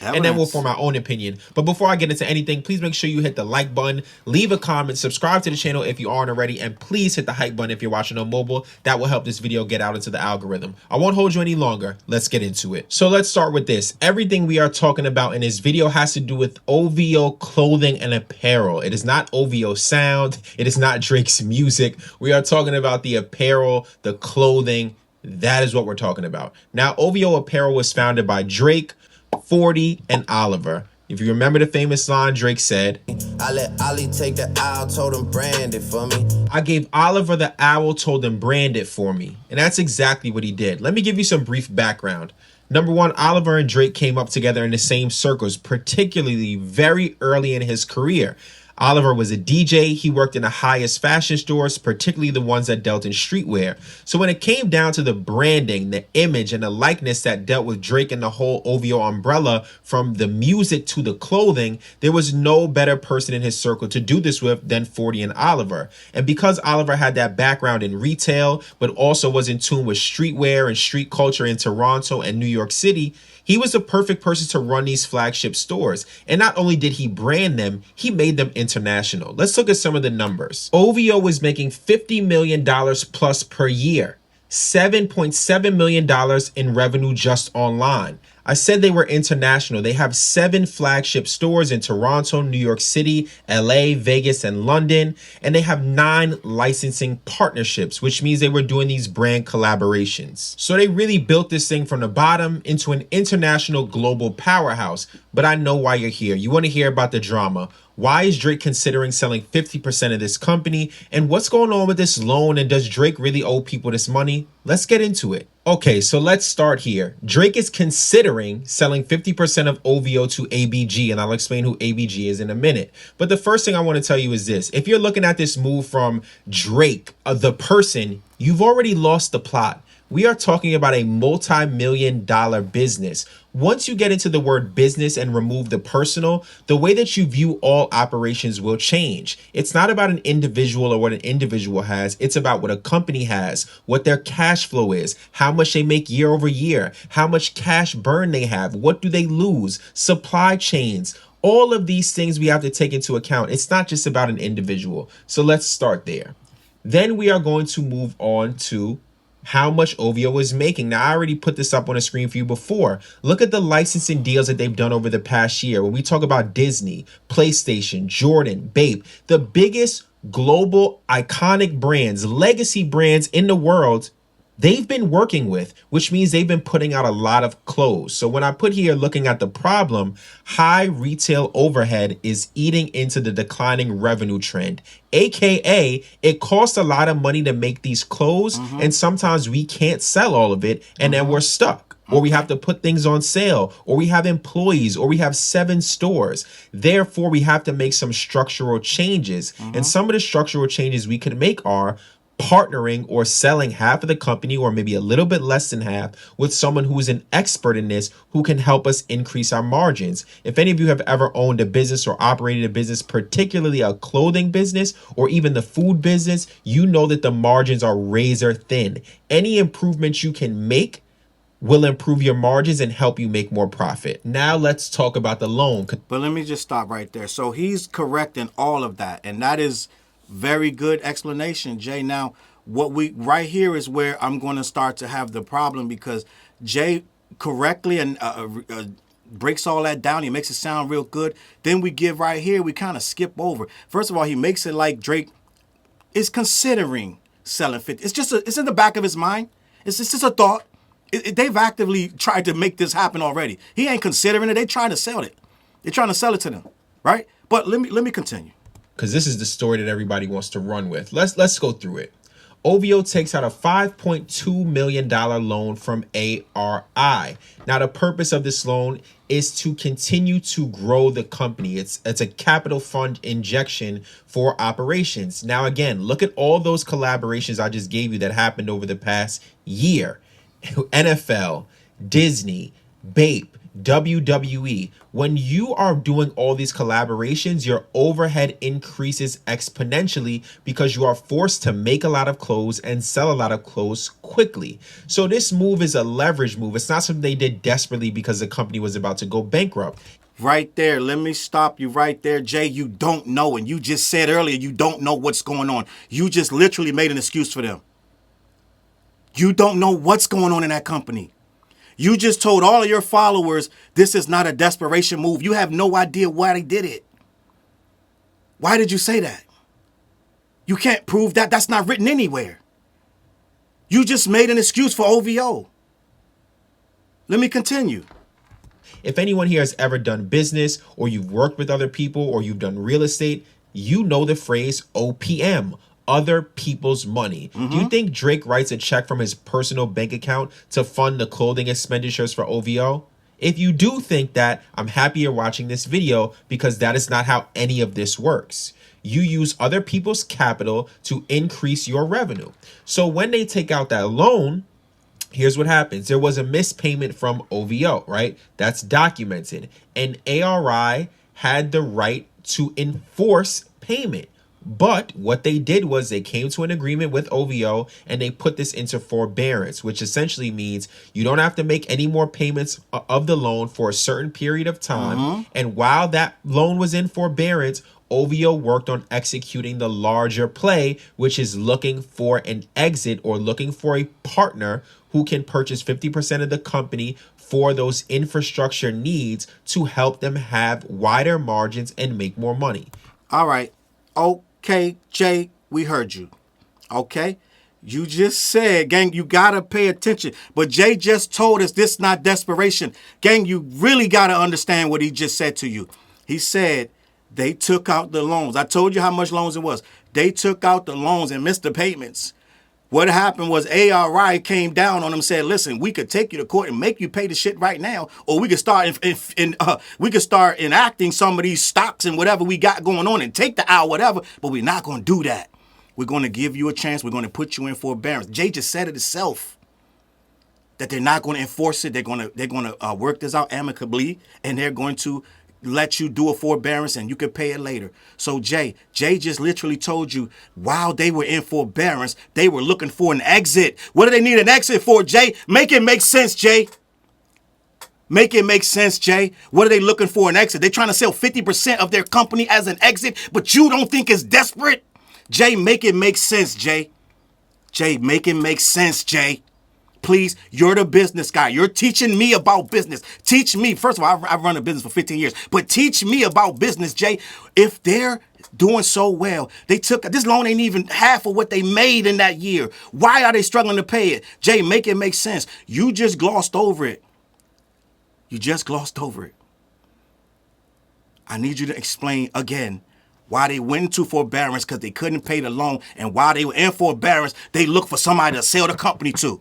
And then we'll form our own opinion. But before I get into anything, please make sure you hit the like button, leave a comment, subscribe to the channel if you aren't already, and please hit the hype button if you're watching on mobile. That will help this video get out into the algorithm. I won't hold you any longer. Let's get into it. So let's start with this. Everything we are talking about in this video has to do with OVO clothing and apparel. It is not OVO sound. It is not Drake's music. We are talking about the apparel, the clothing. That is what we're talking about. Now, OVO apparel was founded by Drake, 40, and Oliver. If you remember the famous line, Drake said, "I let Ollie take the owl, told him brand it for me. I gave Oliver the owl, told him brand it for me." And that's exactly what he did. Let me give you some brief background. Number one, Oliver and Drake came up together in the same circles, particularly very early in his career. Oliver was a DJ. He worked in the highest fashion stores, particularly the ones that dealt in streetwear. So when it came down to the branding, the image, and the likeness that dealt with Drake and the whole OVO umbrella, from the music to the clothing, there was no better person in his circle to do this with than 40 and Oliver. And because Oliver had that background in retail, but also was in tune with streetwear and street culture in Toronto and New York City, he was the perfect person to run these flagship stores. And not only did he brand them, he made them international. Let's look at some of the numbers. OVO was making $50 million plus per year. $7.7 million in revenue just online. I said they were international. They have 7 flagship stores in Toronto, New York City, LA, Vegas, and London. And they have 9 licensing partnerships, which means they were doing these brand collaborations. So they really built this thing from the bottom into an international global powerhouse. But I know why you're here. You want to hear about the drama. Why is Drake considering selling 50% of this company? And what's going on with this loan? And does Drake really owe people this money? Let's get into it. Okay, so let's start here. Drake is considering selling 50% of OVO to ABG, and I'll explain who ABG is in a minute. But the first thing I want to tell you is this. If you're looking at this move from Drake, the person, you've already lost the plot. We are talking about a multi-million-dollar business. Once you get into the word business and remove the personal, the way that you view all operations will change. It's not about an individual or what an individual has. It's about what a company has, what their cash flow is, how much they make year over year, how much cash burn they have, what do they lose, supply chains. All of these things we have to take into account. It's not just about an individual. So let's start there. Then we are going to move on to how much OVO is making. Now, I already put this up on the screen for you before. Look at the licensing deals that they've done over the past year. When we talk about Disney, PlayStation, Jordan, Bape, the biggest global iconic brands, legacy brands in the world, they've been working with, which means they've been putting out a lot of clothes. So when I put here looking at the problem, high retail overhead is eating into the declining revenue trend. AKA, it costs a lot of money to make these clothes, and sometimes we can't sell all of it, and then we're stuck. Or we have to put things on sale, or we have employees, or we have 7 stores. Therefore, we have to make some structural changes. And some of the structural changes we could make are partnering or selling half of the company, or maybe a little bit less than half, with someone who is an expert in this, who can help us increase our margins. If any of you have ever owned a business or operated a business, particularly a clothing business or even the food business, you know that the margins are razor thin. Any improvements you can make will improve your margins and help you make more profit. Now let's talk about the loan. But let me just stop right there. So he's correct in all of that, and that is very good explanation, Jay. Now, what we right here is where I'm going to start to have the problem, because Jay correctly and breaks all that down. He makes it sound real good. Then we give right here, we kind of skip over. First of all, he makes it like Drake is considering selling 50. It's in the back of his mind. It's just a thought. They've actively tried to make this happen already. He ain't considering it. They trying to sell it. They're trying to sell it to them, right? But let me continue, because this is the story that everybody wants to run with. Let's go through it. OVO takes out a $5.2 million loan from ARI. Now, the purpose of this loan is to continue to grow the company. It's a capital fund injection for operations. Now, again, look at all those collaborations I just gave you that happened over the past year. NFL, Disney, Bape, WWE. When you are doing all these collaborations, your overhead increases exponentially because you are forced to make a lot of clothes and sell a lot of clothes quickly. So this move is a leverage move. It's not something they did desperately because the company was about to go bankrupt. Right there. Let me stop you right there, Jay. You don't know. And you just said earlier you don't know what's going on. You just literally made an excuse for them. You don't know what's going on in that company. You just told all of your followers this is not a desperation move. You have no idea why they did it. Why did you say that? You can't prove that. That's not written anywhere. You just made an excuse for OVO. Let me continue. If anyone here has ever done business, or you've worked with other people, or you've done real estate, you know the phrase OPM, other people's money. Do you think Drake writes a check from his personal bank account to fund the clothing expenditures for OVO? If you do think that, I'm happy you're watching this video, because that is not how any of this works. You use other people's capital to increase your revenue. So when they take out that loan, here's what happens. There was a missed payment from OVO, right? That's documented. And ARI had the right to enforce payment. But what they did was they came to an agreement with OVO and they put this into forbearance, which essentially means you don't have to make any more payments of the loan for a certain period of time. And while that loan was in forbearance, OVO worked on executing the larger play, which is looking for an exit or looking for a partner who can purchase 50% of the company for those infrastructure needs to help them have wider margins and make more money. All right. Okay, Jay, we heard you. Okay? You just said, gang, you got to pay attention. But Jay just told us this is not desperation. Gang, you really got to understand what he just said to you. He said they took out the loans. I told you how much loans it was. They took out the loans and missed the payments. What happened was ARI came down on them and said, listen, we could take you to court and make you pay the shit right now, or we could start enacting some of these stocks and whatever we got going on and take the hour, whatever, but we're not going to do that. We're going to give you a chance. We're going to put you in forbearance. Jay just said it himself that they're not going to enforce it. They're going to work this out amicably, and they're going to let you do a forbearance and you can pay it later. So Jay just literally told you while they were in forbearance, they were looking for an exit. What do they need an exit for, Jay? Make it make sense, Jay. Make it make sense, Jay. What are they looking for an exit? They're trying to sell 50% of their company as an exit, but you don't think it's desperate? Jay, make it make sense, Jay. Jay, make it make sense, Jay. Please, you're the business guy. You're teaching me about business. Teach me. First of all, I've run a business for 15 years, but teach me about business, Jay. If they're doing so well, they took this loan ain't even half of what they made in that year. Why are they struggling to pay it? Jay, make it make sense. You just glossed over it. You just glossed over it. I need you to explain again why they went into forbearance because they couldn't pay the loan, and while they were in forbearance, they looked for somebody to sell the company to.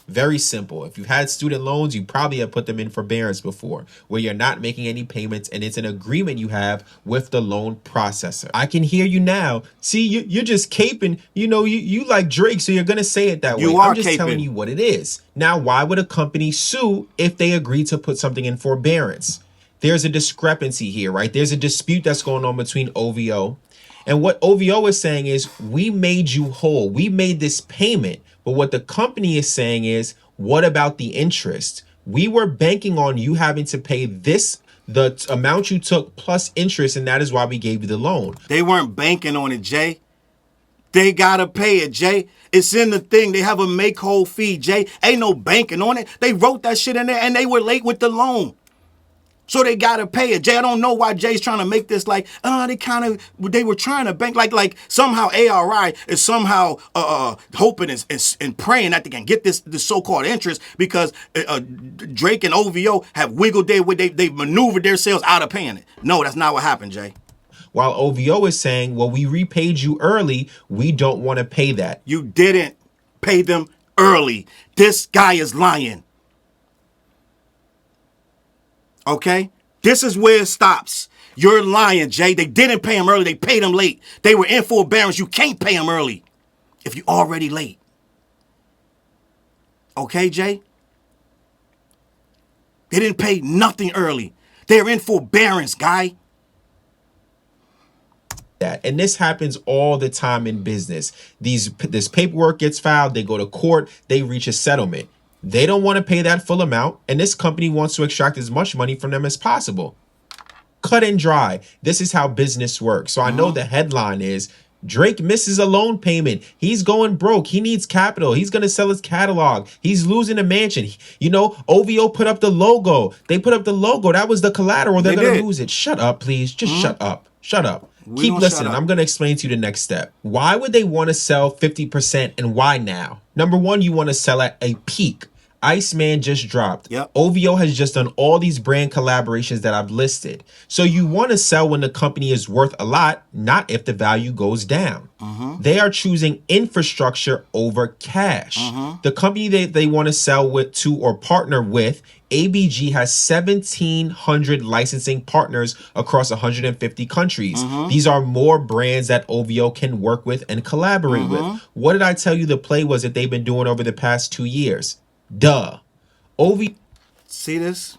Very simple. If you've had student loans, you probably have put them in forbearance before, where you're not making any payments and it's an agreement you have with the loan processor. I can hear you now. See, you're just caping. You know, you like Drake, so you're going to say it that way. I'm just telling you what it is. Now, why would a company sue if they agree to put something in forbearance? There's a discrepancy here, right? There's a dispute that's going on between OVO. And what OVO is saying is, we made you whole. We made this payment. But what the company is saying is, what about the interest? We were banking on you having to pay this, the amount you took plus interest, and that is why we gave you the loan. They weren't banking on it, Jay. They got to pay it, Jay. It's in the thing. They have a make whole fee, Jay. Ain't no banking on it. They wrote that shit in there, and they were late with the loan. So they got to pay it. Jay, I don't know why Jay's trying to make this like, they were trying to bank, like somehow ARI is somehow hoping and praying that they can get this so-called interest because Drake and OVO have wiggled they maneuvered themselves out of paying it. No, that's not what happened, Jay. While OVO is saying, well, we repaid you early, we don't want to pay that. You didn't pay them early. This guy is lying. Okay? This is where it stops. You're lying, Jay. They didn't pay him early. They paid him late. They were in forbearance. You can't pay him early if you're already late. Okay, Jay? They didn't pay nothing early. They're in forbearance, guy. And this happens all the time in business. This paperwork gets filed, they go to court, they reach a settlement. They don't want to pay that full amount, and this company wants to extract as much money from them as possible. Cut and dry. This is how business works. So I know the headline is Drake misses a loan payment. He's going broke. He needs capital. He's going to sell his catalog. He's losing a mansion. You know, OVO put up the logo. They put up the logo. That was the collateral. They're going to lose it. Shut up, please. Just shut up. Shut up. Keep listening. I'm going to explain to you the next step. Why would they want to sell 50% and why now? Number one, you want to sell at a peak. Iceman just dropped. Yep. OVO has just done all these brand collaborations that I've listed. So you want to sell when the company is worth a lot, not if the value goes down. They are choosing infrastructure over cash. The company they want to sell with to or partner with, ABG, has 1,700 licensing partners across 150 countries. These are more brands that OVO can work with and collaborate with. What did I tell you the play was that they've been doing over the past 2 years? Duh. OVO. See this?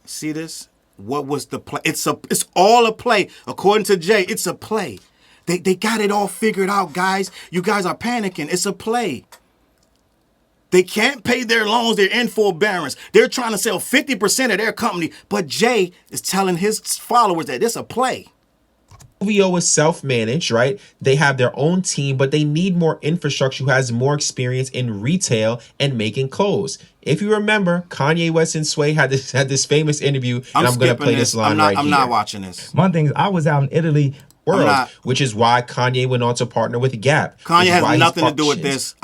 See this? What was the play? It's all a play. According to Jay, it's a play. They got it all figured out, guys. You guys are panicking. It's a play. They can't pay their loans. They're in forbearance. They're trying to sell 50% of their company. But Jay is telling his followers that it's a play. OVO is self-managed, right? They have their own team, but they need more infrastructure who has more experience in retail and making clothes. If you remember, Kanye West and Sway had this famous interview, and I'm going to play this line right here. I'm not watching this. One thing is, I was out in Italy. Which is why Kanye went on to partner with Gap. Kanye has nothing to do with this.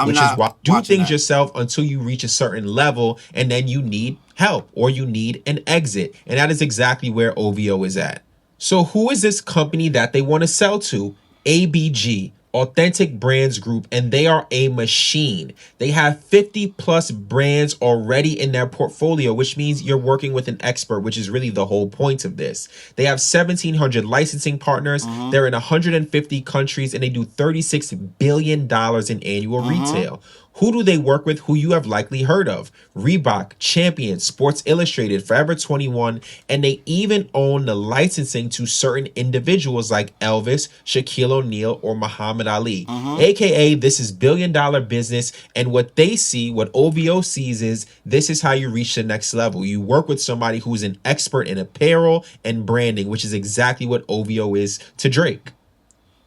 Do things yourself until you reach a certain level, and then you need help or you need an exit. And that is exactly where OVO is at. So who is this company that they want to sell to? ABG, Authentic Brands Group, and they are a machine. They have 50 plus brands already in their portfolio, which means you're working with an expert, which is really the whole point of this. They have 1,700 licensing partners. They're in 150 countries, and they do $36 billion in annual retail. Who do they work with? Who you have likely heard of? Roebuck, Champion, Sports Illustrated, Forever 21, and they even own the licensing to certain individuals like Elvis, Shaquille O'Neal, or Muhammad Ali. AKA, this is billion-dollar business, and what they see, what OVO sees is, this is how you reach the next level. You work with somebody who's an expert in apparel and branding, which is exactly what OVO is to Drake.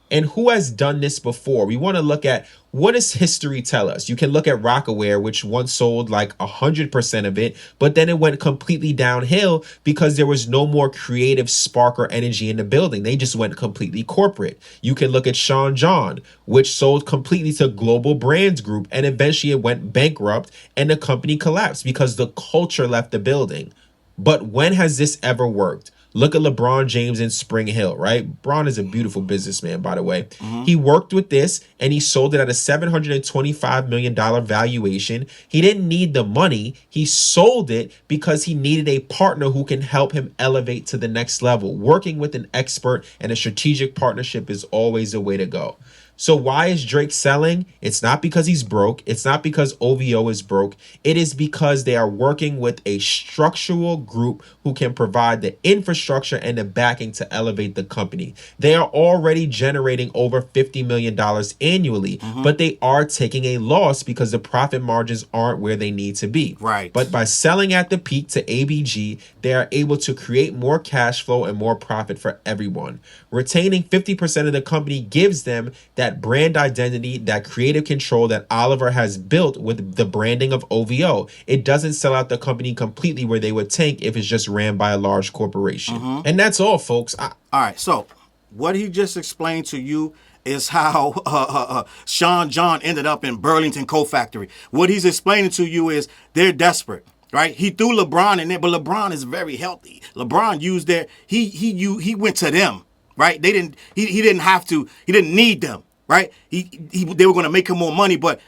And who has done this before? We want to look at, what does history tell us? You can look at Rockaware, which once sold like 100% of it, but then it went completely downhill because there was no more creative spark or energy in the building. They just went completely corporate. You can look at Sean John, which sold completely to Global Brands Group, and eventually it went bankrupt and the company collapsed because the culture left the building. But when has this ever worked? Look at LeBron James in Spring Hill, right? Bron is a beautiful businessman, by the way. He worked with this and he sold it at a $725 million valuation. He didn't need the money. He sold it because he needed a partner who can help him elevate to the next level. Working with an expert and a strategic partnership is always the way to go. So why is Drake selling? It's not because he's broke. It's not because OVO is broke. It is because they are working with a structural group who can provide the infrastructure and the backing to elevate the company. They are already generating over $50 million annually, but they are taking a loss because the profit margins aren't where they need to be. Right. But by selling at the peak to ABG, they are able to create more cash flow and more profit for everyone. Retaining 50% of the company gives them that brand identity, that creative control that Oliver has built with the branding of OVO. It doesn't sell out the company completely where they would tank if it's just ran by a large corporation. And that's all, folks. All right, so what he just explained to you is how Sean John ended up in Burlington Coat Factory. What he's explaining to you is they're desperate. Right, he threw LeBron in there, but LeBron is very healthy. LeBron used their he went to them. Right, they didn't. He didn't have to. He didn't need them. Right, they were going to make him more money, but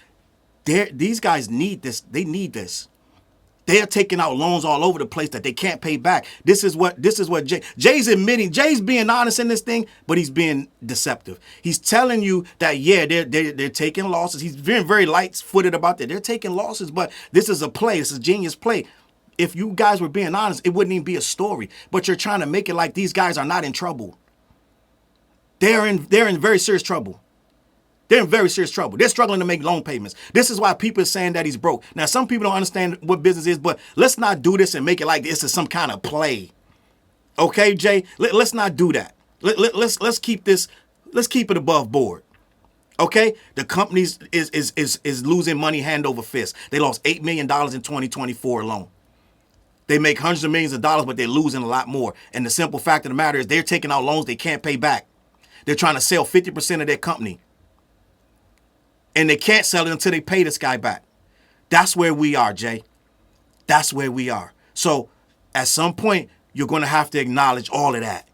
these guys need this. They need this. They are taking out loans all over the place that they can't pay back. This is what Jay's admitting. Jay's being honest in this thing, but he's being deceptive. He's telling you that they're taking losses. He's being very light-footed about that. They're taking losses, but this is a play. This is a genius play. If you guys were being honest, it wouldn't even be a story. But you're trying to make it like these guys are not in trouble. They're in very serious trouble. They're in very serious trouble. They're struggling to make loan payments. This is why people are saying that he's broke. Now, some people don't understand what business is, but let's not do this and make it like this is some kind of play. Okay, Jay? Let's not do that. Let's keep this. Let's keep it above board. Okay? The company is losing money hand over fist. They lost $8 million in 2024 alone. They make hundreds of millions of dollars, but they're losing a lot more. And the simple fact of the matter is they're taking out loans they can't pay back. They're trying to sell 50% of their company. And they can't sell it until they pay this guy back. That's where we are, Jay. That's where we are. So at some point, you're going to have to acknowledge all of that.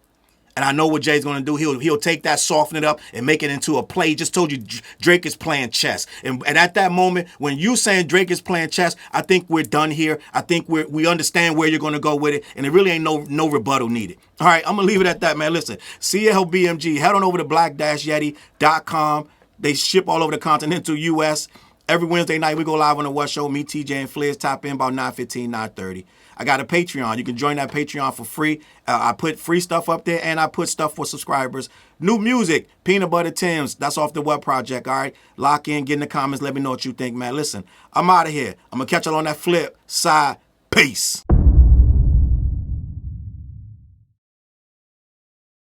And I know what Jay's going to do. He'll take that, soften it up, and make it into a play. He just told you Drake is playing chess. And at that moment, when you saying Drake is playing chess, I think we're done here. I think we understand where you're going to go with it. And it really ain't no rebuttal needed. All right, I'm going to leave it at that, man. Listen, CLBMG, head on over to black-yeti.com. They ship all over the continental U.S. Every Wednesday night, we go live on the West Show. Me, TJ, and Fliz tap in about 9:15, 9:30. I got a Patreon. You can join that Patreon for free. I put free stuff up there, and I put stuff for subscribers. New music, Peanut Butter Tim's. That's off the Web Project, all right? Lock in, get in the comments. Let me know what you think, man. Listen, I'm out of here. I'm going to catch y'all on that flip side. Peace.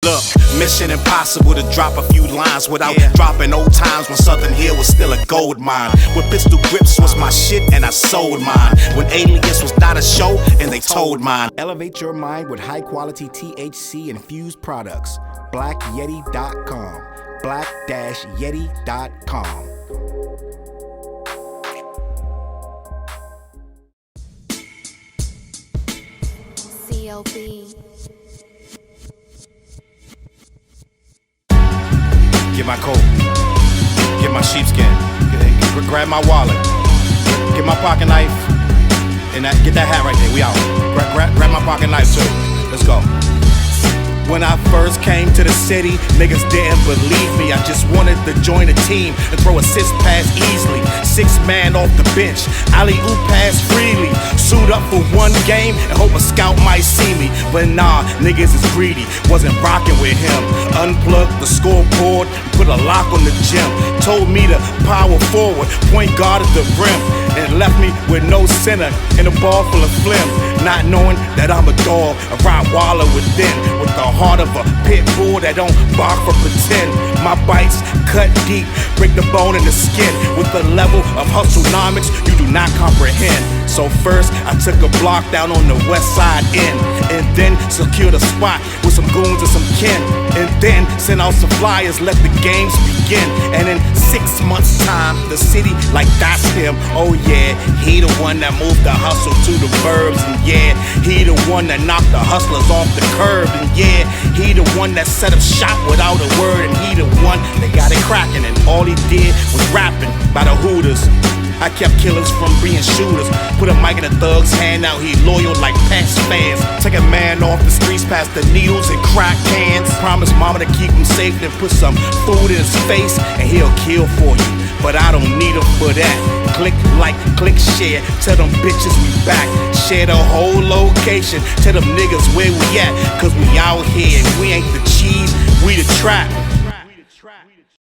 Look, mission impossible to drop a few lines without dropping old times when Southern Hill was still a gold mine. When pistol grips was my shit and I sold mine. When Alias was not a show and they told mine. Elevate your mind with high quality THC infused products. BlackYeti.com. Black-Yeti.com. CLB. Get my coat, get my sheepskin, grab my wallet, get my pocket knife, and get that hat right there. We out. Grab my pocket knife too. Let's go. When I first came to the city, niggas didn't believe me. I just wanted to join a team and throw assist pass easily. 6 man off the bench, alley-oop pass freely. Suit up for one game and hope a scout might see me. But nah, niggas is greedy, wasn't rocking with him. Unplugged the scoreboard, put a lock on the gym. Told me to power forward, point guard at the rim. And left me with no center and a ball full of phlegm. Not knowing that I'm a dog, a Rottweiler within. With the heart of a pit bull that don't bark for pretend. My bites cut deep, break the bone and the skin. With the level of hustlenomics you do not comprehend. So first I took a block down on the west side end. And then secured a spot with some goons and some kin. And then sent out some flyers, let the games begin. And in 6 months time, the city like that's him. Oh yeah, he the one that moved the hustle to the burbs. And yeah, he the one that knocked the hustlers off the curb. And yeah, he the one that set up shop without a word. And he the one that got it cracking. And all he did was rapping by the Hooters. I kept killers from being shooters. Put a mic in a thug's hand, now he loyal like past fans. Take a man off the streets past the needles and crack cans. Promise mama to keep him safe, then put some food in his face and he'll kill for you. But I don't need him for that. Click like, click share, tell them bitches we back. Share the whole location, tell them niggas where we at. Cause we out here and we ain't the cheese, we the trap.